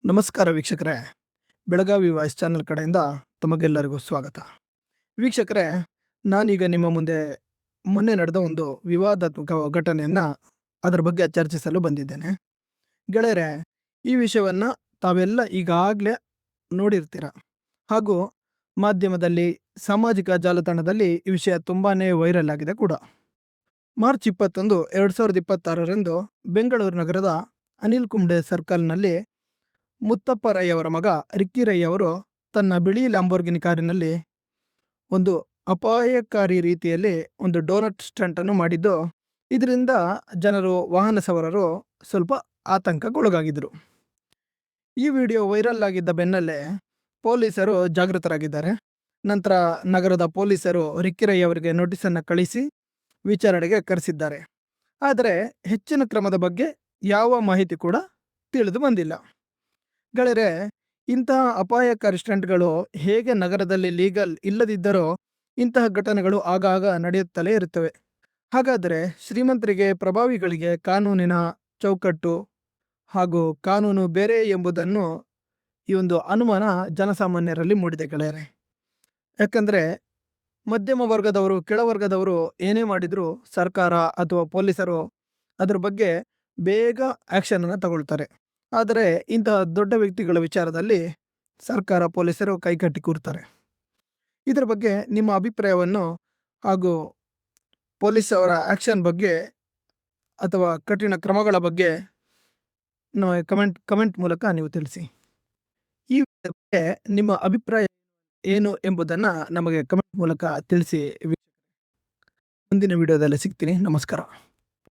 ನಮಸ್ಕಾರ ವೀಕ್ಷಕರೇ, Belagavi voice channel ಕಡೆಯಿಂದ ತಮಗೆಲ್ಲರಿಗೂ ಸ್ವಾಗತ. ವೀಕ್ಷಕರೇ, ನಾನೀಗ ನಿಮ್ಮ ಮುಂದೆ ಮೊನ್ನೆ ನಡೆದ ಒಂದು ವಿವಾದಾತ್ಮಕ ಘಟನೆಯನ್ನು ಅದರ ಬಗ್ಗೆ ಚರ್ಚಿಸಲು ಬಂದಿದ್ದೇನೆ. ಗೆಳೆಯರೇ, ಈ ವಿಷಯವನ್ನು ತಾವೆಲ್ಲ ಈಗಾಗಲೇ ನೋಡಿರ್ತೀರ ಹಾಗೂ ಮಾಧ್ಯಮದಲ್ಲಿ, ಸಾಮಾಜಿಕ ಜಾಲತಾಣದಲ್ಲಿ ಈ ವಿಷಯ ತುಂಬಾ ವೈರಲ್ ಆಗಿದೆ ಕೂಡ. ಮಾರ್ಚ್ 21, 2026ರಂದು ಬೆಂಗಳೂರು ನಗರದ ಅನಿಲ್ ಕುಂಬ್ಳೆ ಸರ್ಕಲ್ನಲ್ಲಿ ಮುತ್ತಪ್ಪ ರೈ ಅವರ ಮಗ ರಿಕ್ಕಿ ರೈ ಅವರು ತನ್ನ ಬಿಳಿ ಲ್ಯಾಂಬೋರ್ಗಿನಿ ಕಾರಿನಲ್ಲಿ ಒಂದು ಅಪಾಯಕಾರಿ ರೀತಿಯಲ್ಲಿ ಒಂದು ಡೋನಟ್ ಸ್ಟಂಟನ್ನು ಮಾಡಿದ್ದು, ಇದರಿಂದ ವಾಹನ ಸವಾರರು ಸ್ವಲ್ಪ ಆತಂಕಕ್ಕೊಳಗಾಗಿದ್ದರು. ಈ ವಿಡಿಯೋ ವೈರಲ್ ಆಗಿದ್ದ ಬೆನ್ನಲ್ಲೇ ಪೊಲೀಸರು ಜಾಗೃತರಾಗಿದ್ದಾರೆ. ನಂತರ ನಗರದ ಪೊಲೀಸರು ರಿಕ್ಕಿ ರೈ ಅವರಿಗೆ ನೋಟಿಸನ್ನು ಕಳಿಸಿ ವಿಚಾರಣೆಗೆ ಕರೆಸಿದ್ದಾರೆ. ಆದರೆ ಹೆಚ್ಚಿನ ಕ್ರಮದ ಬಗ್ಗೆ ಯಾವ ಮಾಹಿತಿ ಕೂಡ ತಿಳಿದು ಬಂದಿಲ್ಲ. ಗೆಳೆಯರೇ, ಇಂತಹ ಅಪಾಯಕಾರಿ ಸ್ಟಂಟ್ಗಳು ಹೇಗೆ ನಗರದಲ್ಲಿ ಲೀಗಲ್ ಇಲ್ಲದಿದ್ದರೋ ಇಂತಹ ಘಟನೆಗಳು ಆಗಾಗ ನಡೆಯುತ್ತಲೇ ಇರುತ್ತವೆ. ಹಾಗಾದರೆ ಶ್ರೀಮಂತರಿಗೆ, ಪ್ರಭಾವಿಗಳಿಗೆ ಕಾನೂನಿನ ಚೌಕಟ್ಟು ಹಾಗೂ ಕಾನೂನು ಬೇರೆ ಎಂಬುದನ್ನು ಈ ಒಂದು ಅನುಮಾನ ಜನಸಾಮಾನ್ಯರಲ್ಲಿ ಮೂಡಿದೆ ಗೆಳೆಯರೇ. ಯಾಕಂದರೆ ಮಧ್ಯಮ ವರ್ಗದವರು, ಕೆಳವರ್ಗದವರು ಏನೇ ಮಾಡಿದರೂ ಸರ್ಕಾರ ಅಥವಾ ಪೊಲೀಸರು ಅದರ ಬಗ್ಗೆ ಬೇಗ ಆ್ಯಕ್ಷನನ್ನು ತಗೊಳ್ತಾರೆ. ಆದರೆ ಇಂತಹ ದೊಡ್ಡ ವ್ಯಕ್ತಿಗಳ ವಿಚಾರದಲ್ಲಿ ಸರ್ಕಾರ, ಪೊಲೀಸರು ಕೈಕಟ್ಟಿ ಕೂರ್ತಾರೆ. ಇದರ ಬಗ್ಗೆ ನಿಮ್ಮ ಅಭಿಪ್ರಾಯವನ್ನು ಹಾಗೂ ಪೊಲೀಸ್ ಅವರ ಆ್ಯಕ್ಷನ್ ಬಗ್ಗೆ ಅಥವಾ ಕಠಿಣ ಕ್ರಮಗಳ ಬಗ್ಗೆ ಕಮೆಂಟ್ ಮೂಲಕ ನೀವು ತಿಳಿಸಿ. ಈ ಬಗ್ಗೆ ನಿಮ್ಮ ಅಭಿಪ್ರಾಯ ಏನು ಎಂಬುದನ್ನು ನಮಗೆ ಕಮೆಂಟ್ ಮೂಲಕ ತಿಳಿಸಿ. ಮುಂದಿನ ವಿಡಿಯೋದಲ್ಲಿ ಸಿಗ್ತೀನಿ. ನಮಸ್ಕಾರ.